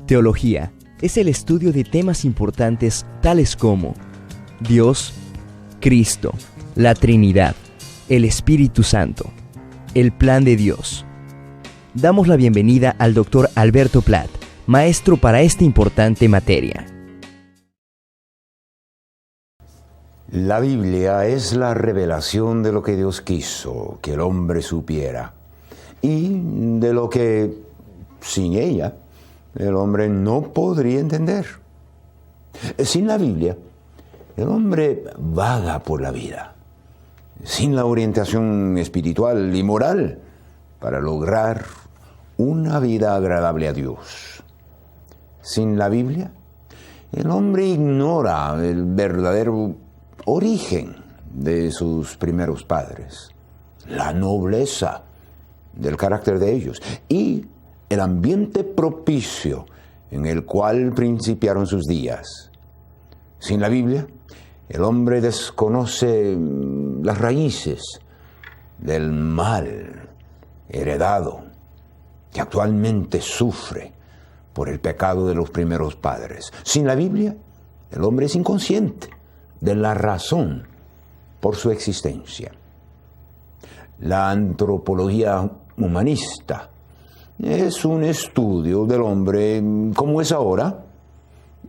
Teología es el estudio de temas importantes tales como Dios, Cristo, la Trinidad, el Espíritu Santo, el plan de Dios. Damos la bienvenida al Dr. Alberto Platt, maestro para esta importante materia. La Biblia es la revelación de lo que Dios quiso que el hombre supiera y de lo que, sin ella, el hombre no podría entender. Sin la Biblia, el hombre vaga por la vida, sin la orientación espiritual y moral para lograr una vida agradable a Dios. Sin la Biblia, el hombre ignora el verdadero origen de sus primeros padres, la nobleza del carácter de ellos y el ambiente propicio en el cual principiaron sus días. Sin la Biblia, el hombre desconoce las raíces del mal heredado que actualmente sufre por el pecado de los primeros padres. Sin la Biblia, el hombre es inconsciente de la razón por su existencia. La antropología humanista es un estudio del hombre como es ahora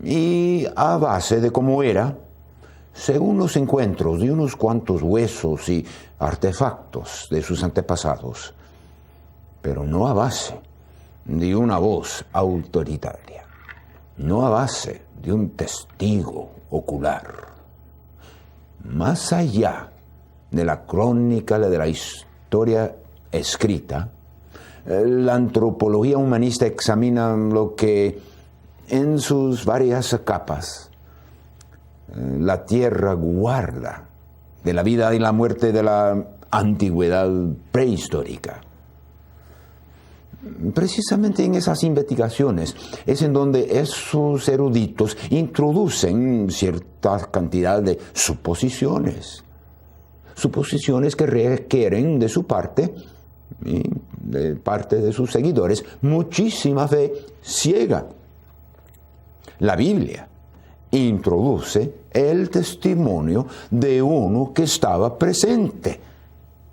y a base de cómo era, según los encuentros de unos cuantos huesos y artefactos de sus antepasados, pero no a base de una voz autoritaria, no a base de un testigo ocular. Más allá de la crónica de la historia escrita, la antropología humanista examina lo que en sus varias capas la tierra guarda de la vida y la muerte de la antigüedad prehistórica. Precisamente en esas investigaciones es en donde esos eruditos introducen cierta cantidad de suposiciones que requieren de su parte y de parte de sus seguidores muchísima fe ciega. La Biblia introduce el testimonio de uno que estaba presente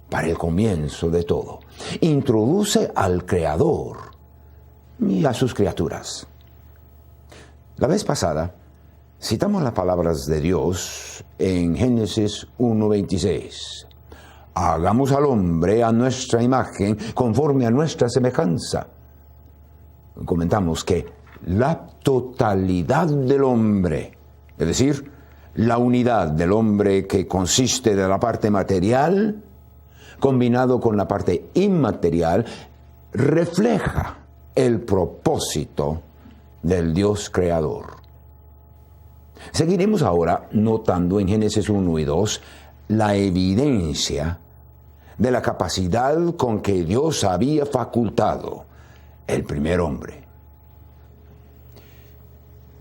para el comienzo de todo. Introduce al Creador y a sus criaturas. La vez pasada citamos las palabras de Dios en Génesis 1:26. Hagamos al hombre a nuestra imagen, conforme a nuestra semejanza. Comentamos que la totalidad del hombre, es decir, la unidad del hombre que consiste de la parte material, combinado con la parte inmaterial, refleja el propósito del Dios creador. Seguiremos ahora notando en Génesis 1 y 2 la evidencia de la capacidad con que Dios había facultado el primer hombre.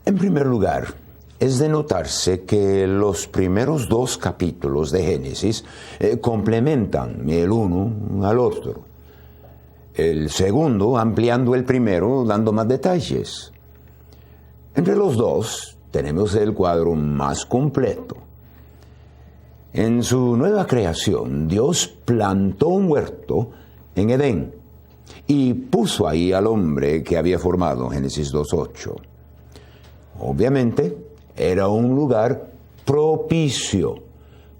En primer lugar, es de notarse que los primeros dos capítulos de Génesis complementan el uno al otro. El segundo ampliando el primero, dando más detalles. Entre los dos tenemos el cuadro más completo. En su nueva creación, Dios plantó un huerto en Edén y puso ahí al hombre que había formado, Génesis 2:8. Obviamente, era un lugar propicio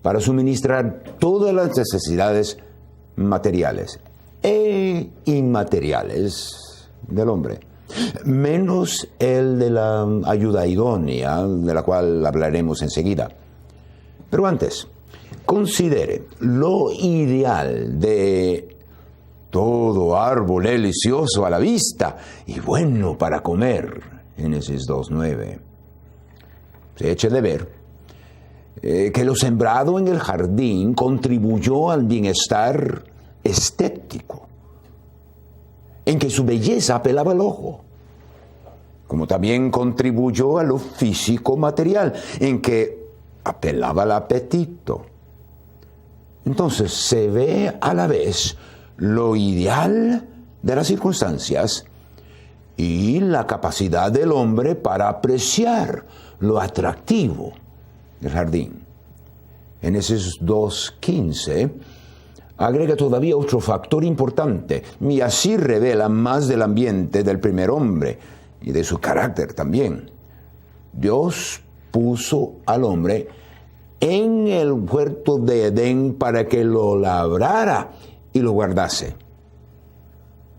para suministrar todas las necesidades materiales e inmateriales del hombre, menos el de la ayuda idónea, de la cual hablaremos enseguida. Pero antes, considere lo ideal de todo árbol delicioso a la vista y bueno para comer, Génesis 2:9. Se echa de ver que lo sembrado en el jardín contribuyó al bienestar estético, en que su belleza apelaba al ojo, como también contribuyó a lo físico material, en que apelaba al apetito. Entonces se ve a la vez lo ideal de las circunstancias y la capacidad del hombre para apreciar lo atractivo del jardín. Génesis 2:15 agrega todavía otro factor importante y así revela más del ambiente del primer hombre y de su carácter también. Dios puso al hombre en el huerto de Edén para que lo labrara y lo guardase.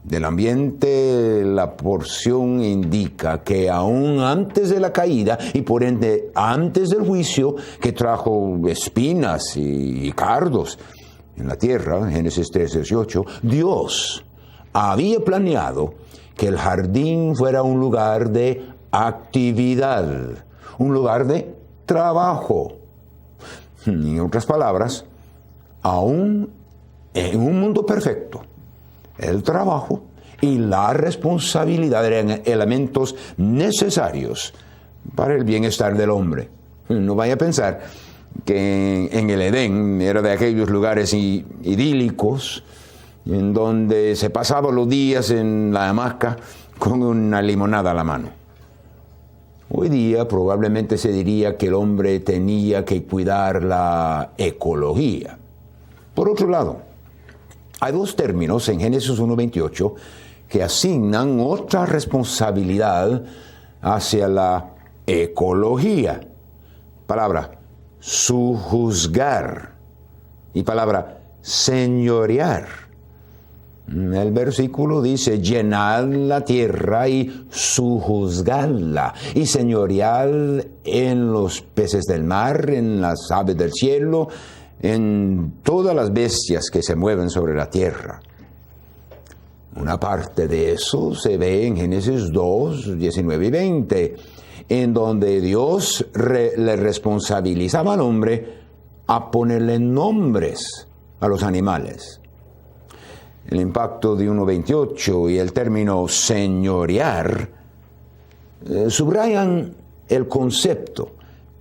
Del ambiente, la porción indica que aún antes de la caída y por ende antes del juicio que trajo espinas y cardos en la tierra, Génesis 3:18, Dios había planeado que el jardín fuera un lugar de actividad, un lugar de trabajo. En otras palabras, aún en un mundo perfecto, el trabajo y la responsabilidad eran elementos necesarios para el bienestar del hombre. No vaya a pensar que en el Edén era de aquellos lugares idílicos en donde se pasaban los días en la hamaca con una limonada a la mano. Hoy día probablemente se diría que el hombre tenía que cuidar la ecología. Por otro lado, hay dos términos en Génesis 1:28 que asignan otra responsabilidad hacia la ecología. Palabra sujuzgar y palabra señorear. El versículo dice: llenad la tierra y sujuzgadla, y señoread en los peces del mar, en las aves del cielo, en todas las bestias que se mueven sobre la tierra. Una parte de eso se ve en Génesis 2, 19 y 20, en donde Dios le responsabilizaba al hombre a ponerle nombres a los animales. El impacto de 1:28 y el término señorear subrayan el concepto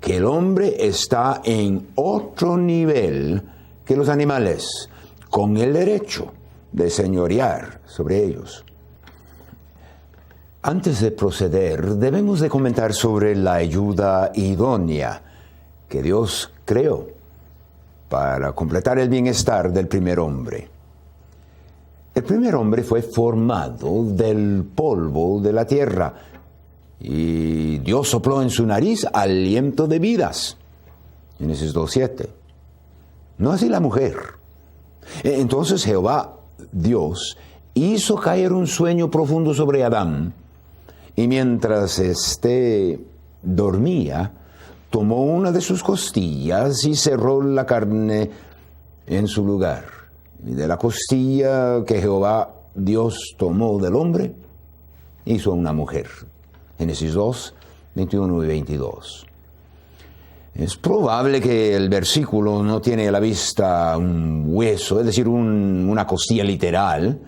que el hombre está en otro nivel que los animales, con el derecho de señorear sobre ellos. Antes de proceder, debemos de comentar sobre la ayuda idónea que Dios creó para completar el bienestar del primer hombre. El primer hombre fue formado del polvo de la tierra, y Dios sopló en su nariz aliento de vidas. Génesis 2:7. No así la mujer. Entonces Jehová, Dios, hizo caer un sueño profundo sobre Adán, y mientras éste dormía, tomó una de sus costillas y cerró la carne en su lugar. Y de la costilla que Jehová, Dios, tomó del hombre, hizo una mujer. Génesis 2, 21 y 22. Es probable que el versículo no tiene a la vista un hueso, es decir, una costilla literal,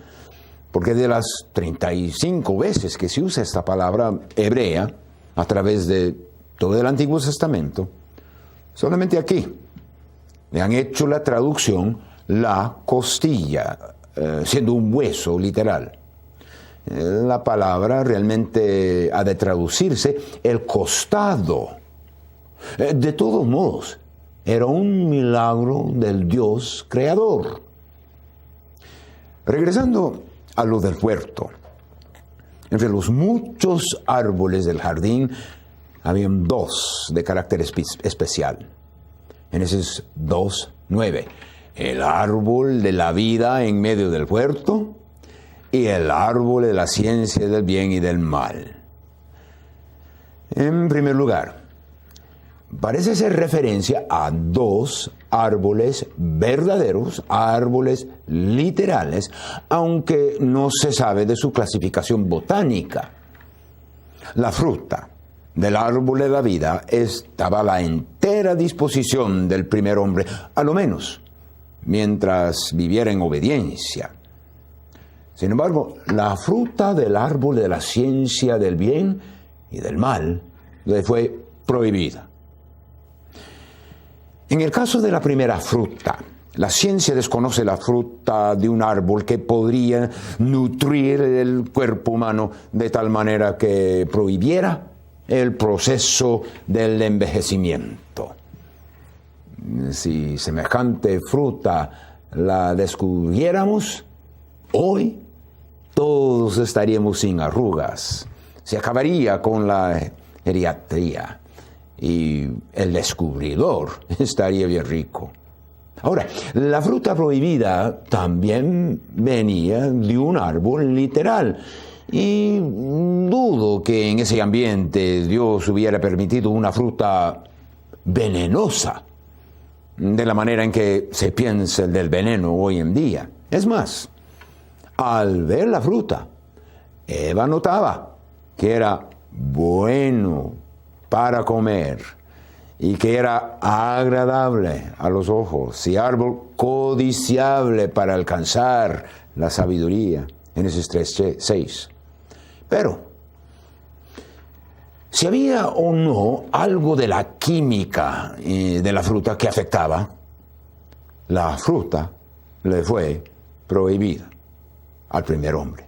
porque de las 35 veces que se usa esta palabra hebrea a través de todo el Antiguo Testamento, solamente aquí le han hecho la traducción la costilla, siendo un hueso literal. La palabra realmente ha de traducirse el costado. De todos modos, era un milagro del Dios creador. Regresando a lo del huerto, entre los muchos árboles del jardín, habían dos de carácter especial. Génesis 2:9. El árbol de la vida en medio del huerto y el árbol de la ciencia del bien y del mal. En primer lugar, parece ser referencia a dos árboles verdaderos, árboles literales, aunque no se sabe de su clasificación botánica. La fruta del árbol de la vida estaba a la entera disposición del primer hombre, a lo menos mientras viviera en obediencia. Sin embargo, la fruta del árbol de la ciencia del bien y del mal le fue prohibida. En el caso de la primera fruta, La ciencia desconoce la fruta de un árbol que podría nutrir el cuerpo humano de tal manera que prohibiera el proceso del envejecimiento. Si semejante fruta la descubriéramos, hoy todos estaríamos sin arrugas. Se acabaría con la geriatría y el descubridor estaría bien rico. Ahora, la fruta prohibida también venía de un árbol literal. Y dudo que en ese ambiente Dios hubiera permitido una fruta venenosa, de la manera en que se piensa del veneno hoy en día. Es más, al ver la fruta, Eva notaba que era bueno para comer y que era agradable a los ojos y árbol codiciable para alcanzar la sabiduría. Génesis 3:6. Pero, si había o no algo de la química de la fruta que afectaba, la fruta le fue prohibida al primer hombre.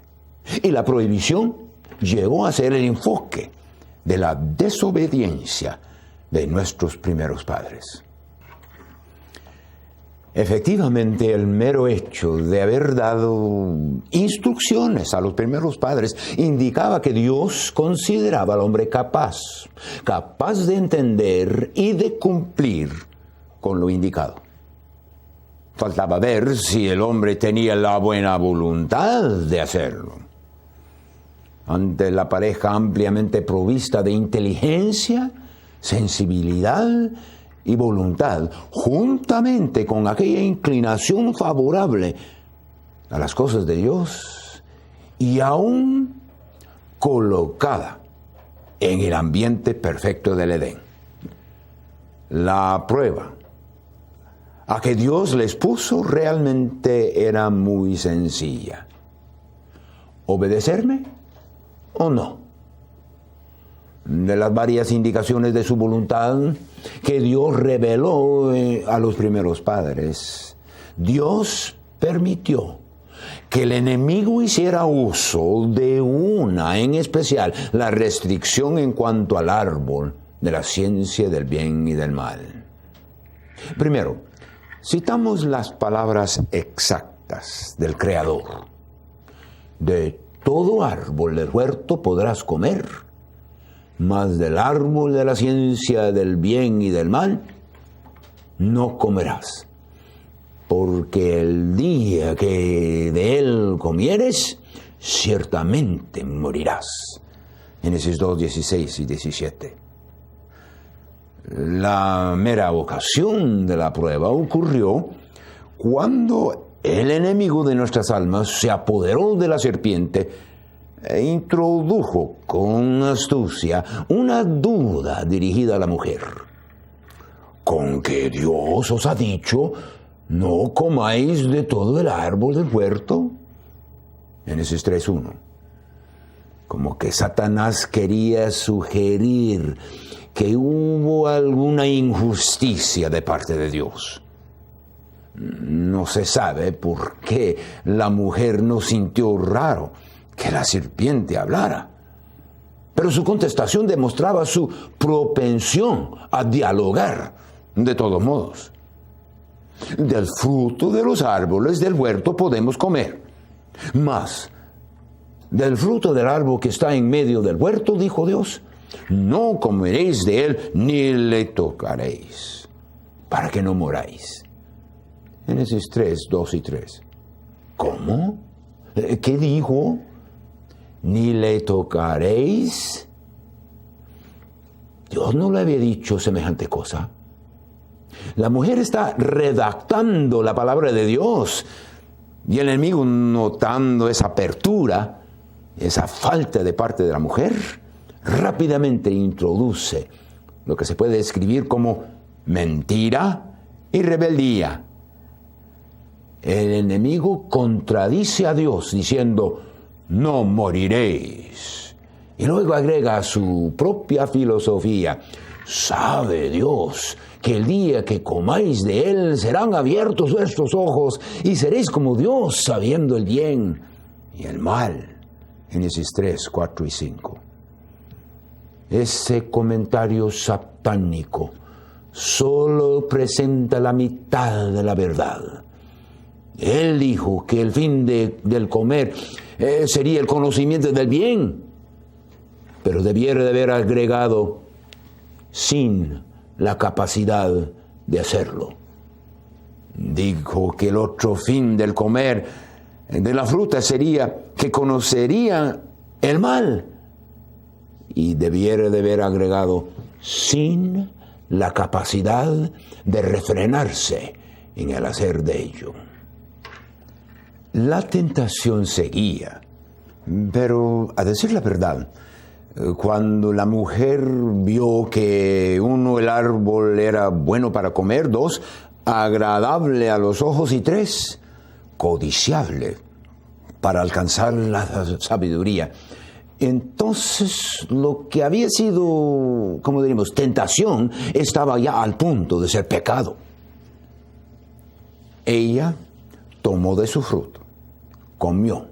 Y la prohibición llegó a ser el enfoque de la desobediencia de nuestros primeros padres. Efectivamente, el mero hecho de haber dado instrucciones a los primeros padres indicaba que Dios consideraba al hombre capaz de entender y de cumplir con lo indicado. Faltaba ver si el hombre tenía la buena voluntad de hacerlo. Ante la pareja ampliamente provista de inteligencia, sensibilidad y voluntad, juntamente con aquella inclinación favorable a las cosas de Dios y aún colocada en el ambiente perfecto del Edén. La prueba a que Dios les puso realmente era muy sencilla. ¿Obedecerme o no? De las varias indicaciones de su voluntad que Dios reveló a los primeros padres, Dios permitió que el enemigo hiciera uso de una en especial, la restricción en cuanto al árbol de la ciencia del bien y del mal. Primero, citamos las palabras exactas del Creador. De todo árbol del huerto podrás comer, mas del árbol de la ciencia del bien y del mal no comerás, porque el día que de él comieres, ciertamente morirás. Génesis 2, 16 y 17. La mera ocasión de la prueba ocurrió cuando el enemigo de nuestras almas se apoderó de la serpiente e introdujo con astucia una duda dirigida a la mujer. ¿Con que Dios os ha dicho, no comáis de todo el árbol del huerto? Génesis 3:1. Como que Satanás quería sugerir que hubo alguna injusticia de parte de Dios. No se sabe por qué la mujer no sintió raro que la serpiente hablara, pero su contestación demostraba su propensión a dialogar de todos modos. Del fruto de los árboles del huerto podemos comer, mas del fruto del árbol que está en medio del huerto, dijo Dios, no comeréis de él ni le tocaréis, para que no moráis. Génesis 3, 2 y 3. ¿Cómo? ¿Qué dijo? ¿Ni le tocaréis? Dios no le había dicho semejante cosa. La mujer está redactando la palabra de Dios y el enemigo, notando esa apertura, esa falta de parte de la mujer, rápidamente introduce lo que se puede describir como mentira y rebeldía. El enemigo contradice a Dios diciendo, no moriréis. Y luego agrega su propia filosofía, Sabe Dios que el día que comáis de él serán abiertos vuestros ojos y seréis como Dios, sabiendo el bien y el mal. Génesis 3, 4 y 5. Ese comentario satánico solo presenta la mitad de la verdad. Él dijo que el fin del comer sería el conocimiento del bien, pero debiera de haber agregado sin la capacidad de hacerlo. Dijo que el otro fin del comer de la fruta sería que conocerían el mal, y debiera de haber agregado sin la capacidad de refrenarse en el hacer de ello. La tentación seguía, pero a decir la verdad, cuando la mujer vio que 1, el árbol era bueno para comer, 2, agradable a los ojos, y 3, codiciable para alcanzar la sabiduría, entonces lo que había sido, como diríamos, tentación, estaba ya al punto de ser pecado. Ella tomó de su fruto, comió,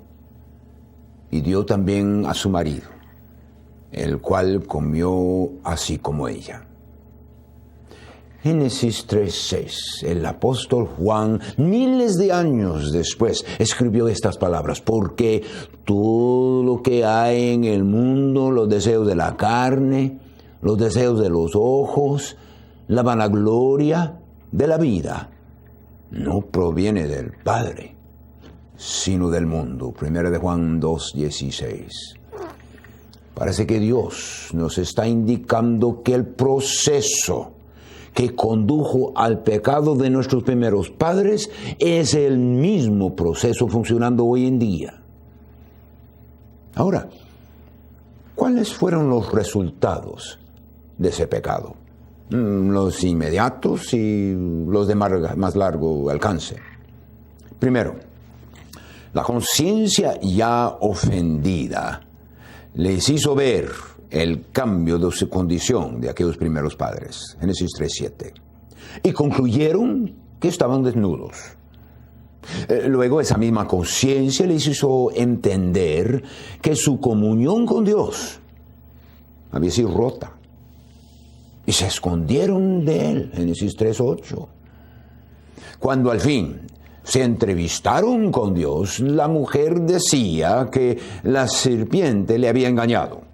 y dio también a su marido, el cual comió así como ella. Génesis 3:6. El apóstol Juan, miles de años después, escribió estas palabras: porque todo lo que hay en el mundo, los deseos de la carne, los deseos de los ojos, la vanagloria de la vida, no proviene del Padre, sino del mundo. 1 de Juan 2:16. Parece que Dios nos está indicando que el proceso que condujo al pecado de nuestros primeros padres es el mismo proceso funcionando hoy en día. Ahora, ¿cuáles fueron los resultados de ese pecado? Los inmediatos y los de más largo alcance. Primero, la conciencia ya ofendida les hizo ver el cambio de su condición de aquellos primeros padres. Génesis 3:7. Y concluyeron que estaban desnudos. Luego esa misma conciencia les hizo entender que su comunión con Dios había sido rota. Y se escondieron de él. Génesis 3:8. Cuando al fin se entrevistaron con Dios, la mujer decía que la serpiente le había engañado.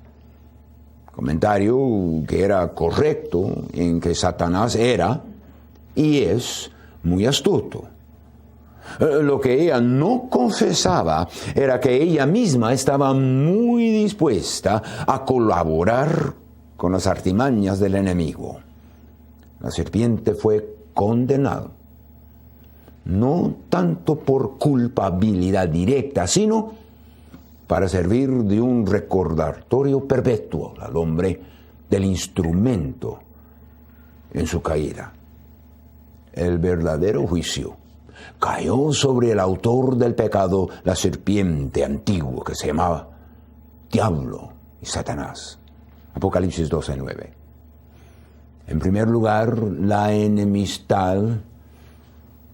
Comentario que era correcto, en que Satanás era y es muy astuto. Lo que ella no confesaba era que ella misma estaba muy dispuesta a colaborar con las artimañas del enemigo. La serpiente fue condenada, no tanto por culpabilidad directa, sino para servir de un recordatorio perpetuo al hombre del instrumento en su caída. El verdadero juicio cayó sobre el autor del pecado, la serpiente antigua que se llamaba Diablo y Satanás. Apocalipsis 12:9. En primer lugar, la enemistad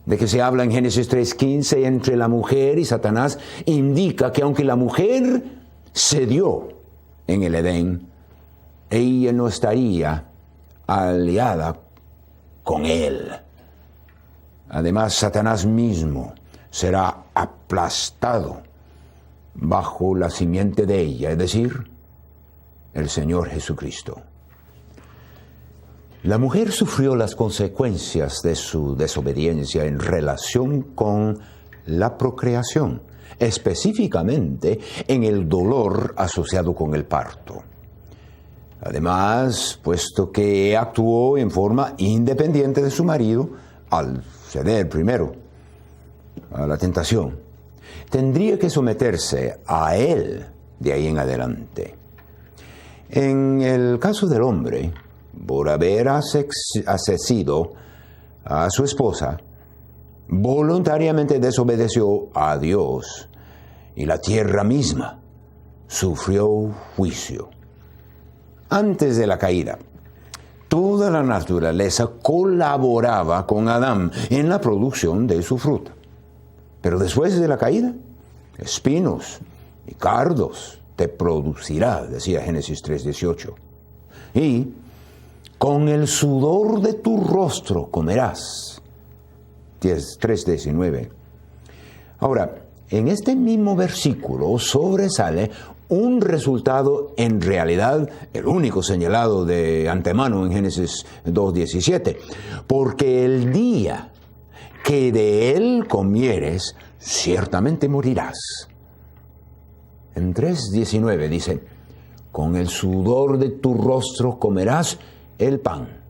de que se habla en Génesis 3:15 entre la mujer y Satanás indica que aunque la mujer cedió en el Edén, ella no estaría aliada con él. Además, Satanás mismo será aplastado bajo la simiente de ella, es decir, el Señor Jesucristo. La mujer sufrió las consecuencias de su desobediencia en relación con la procreación, específicamente en el dolor asociado con el parto. Además, puesto que actuó en forma independiente de su marido, al ceder primero a la tentación, tendría que someterse a él de ahí en adelante. En el caso del hombre, por haber asesido a su esposa, voluntariamente desobedeció a Dios y la tierra misma sufrió juicio. Antes de la caída, Toda la naturaleza colaboraba con Adán en la producción de su fruta. Pero después de la caída, espinos y cardos te producirá, decía Génesis 3:18. Y con el sudor de tu rostro comerás. 3:19. Ahora, en este mismo versículo sobresale un resultado en realidad, el único señalado de antemano en Génesis 2:17. Porque el día que de él comieres, ciertamente morirás. En 3:19 dice, con el sudor de tu rostro comerás el pan,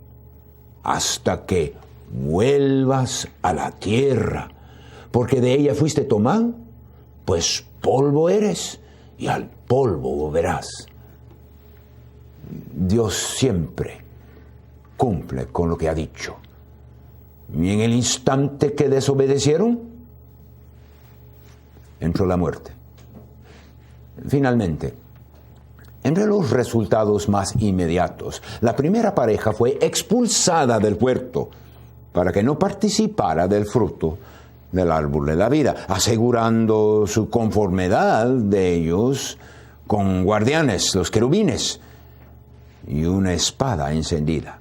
hasta que vuelvas a la tierra, porque de ella fuiste tomado, pues polvo eres, y al polvo volverás. Dios siempre cumple con lo que ha dicho. Y en el instante que desobedecieron, entró la muerte. Finalmente, entre los resultados más inmediatos, la primera pareja fue expulsada del huerto para que no participara del fruto del árbol de la vida, asegurando su conformidad de ellos con guardianes, los querubines, y una espada encendida.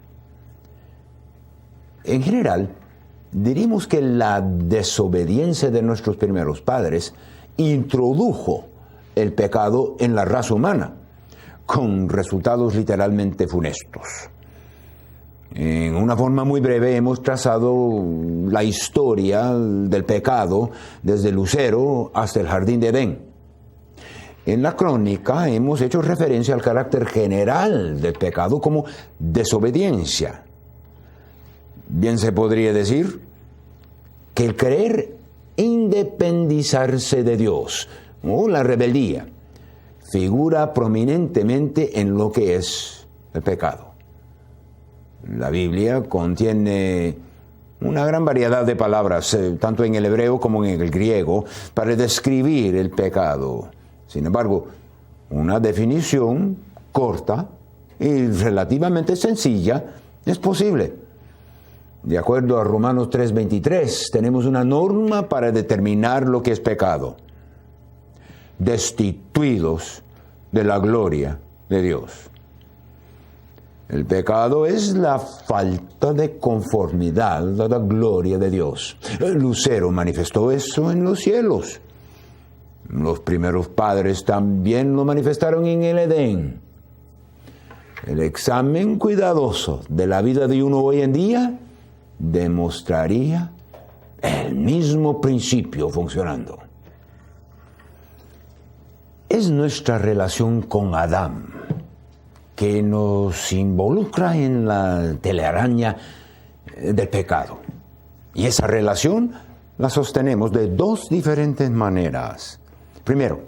En general, diríamos que la desobediencia de nuestros primeros padres introdujo el pecado en la raza humana, con resultados literalmente funestos. En una forma muy breve hemos trazado la historia del pecado desde Lucero hasta el jardín de Edén. En la crónica hemos hecho referencia al carácter general del pecado como desobediencia. Bien se podría decir que el querer independizarse de Dios, o la rebeldía, figura prominentemente en lo que es el pecado. La Biblia contiene una gran variedad de palabras, tanto en el hebreo como en el griego, para describir el pecado. Sin embargo, una definición corta y relativamente sencilla es posible. De acuerdo a Romanos 3:23, tenemos una norma para determinar lo que es pecado: destituidos de la gloria de Dios. El pecado es la falta de conformidad a la gloria de Dios. Lucero manifestó eso en los cielos. Los primeros padres también lo manifestaron en el Edén. El examen cuidadoso de la vida de uno hoy en día demostraría el mismo principio funcionando. Es nuestra relación con Adán que nos involucra en la telaraña del pecado. Y esa relación la sostenemos de dos diferentes maneras. Primero,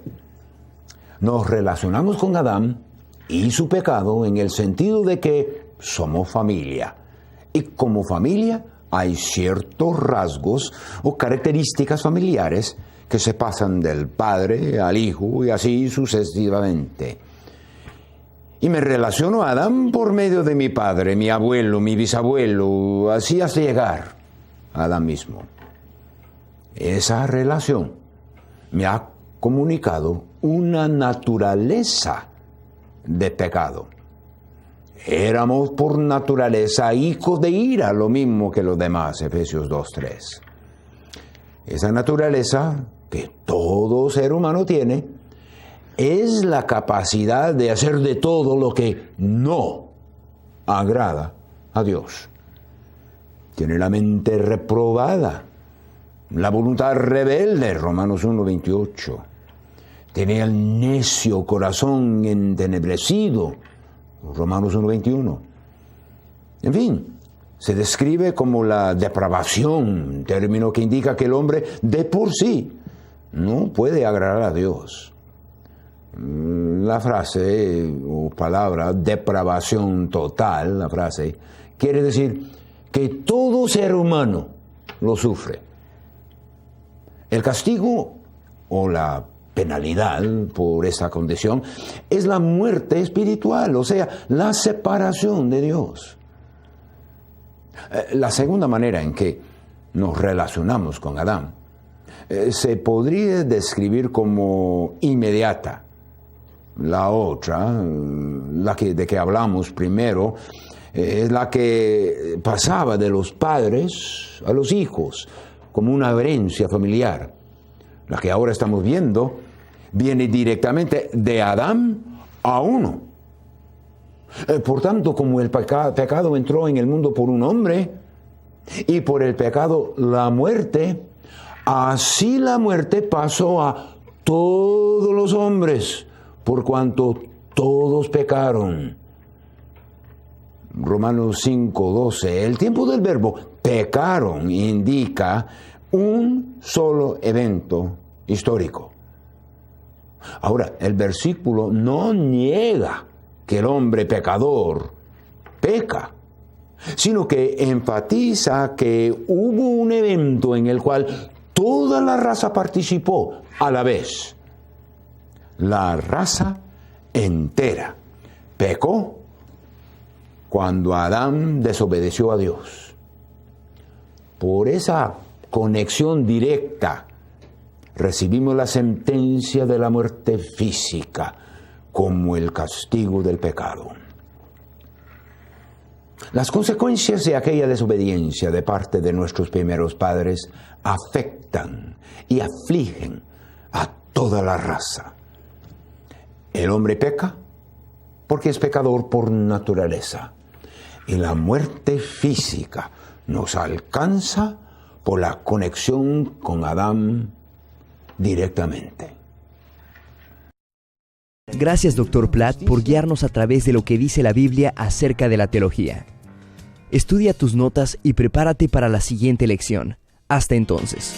nos relacionamos con Adán y su pecado en el sentido de que somos familia. Y como familia hay ciertos rasgos o características familiares que se pasan del padre al hijo y así sucesivamente. Y me relaciono a Adán por medio de mi padre, mi abuelo, mi bisabuelo, así hasta llegar a Adán mismo. Esa relación me ha comunicado una naturaleza de pecado. Éramos por naturaleza hijos de ira, lo mismo que los demás, Efesios 2:3. Esa naturaleza que todo ser humano tiene es la capacidad de hacer de todo lo que no agrada a Dios. Tiene la mente reprobada, la voluntad rebelde, Romanos 1:28. Tiene el necio corazón entenebrecido, Romanos 1:21. En fin, se describe como la depravación, término que indica que el hombre de por sí no puede agradar a Dios. La frase o palabra depravación total, la frase, quiere decir que todo ser humano lo sufre. El castigo o la penalidad por esta condición es la muerte espiritual, o sea, la separación de Dios. La segunda manera en que nos relacionamos con Adán se podría describir como inmediata. La otra, de que hablamos primero, es la que pasaba de los padres a los hijos, como una herencia familiar. La que ahora estamos viendo viene directamente de Adán a uno. Por tanto, como el pecado entró en el mundo por un hombre, y por el pecado la muerte, así la muerte pasó a todos los hombres, por cuanto todos pecaron. Romanos 5:12. El tiempo del verbo pecaron indica un solo evento histórico. Ahora, el versículo no niega que el hombre pecador peca, sino que enfatiza que hubo un evento en el cual toda la raza participó a la vez. La raza entera pecó cuando Adán desobedeció a Dios. Por esa conexión directa recibimos la sentencia de la muerte física como el castigo del pecado. Las consecuencias de aquella desobediencia de parte de nuestros primeros padres afectan y afligen a toda la raza. El hombre peca porque es pecador por naturaleza, y la muerte física nos alcanza por la conexión con Adán directamente. Gracias, Dr. Platt, por guiarnos a través de lo que dice la Biblia acerca de la teología. Estudia tus notas y prepárate para la siguiente lección. Hasta entonces.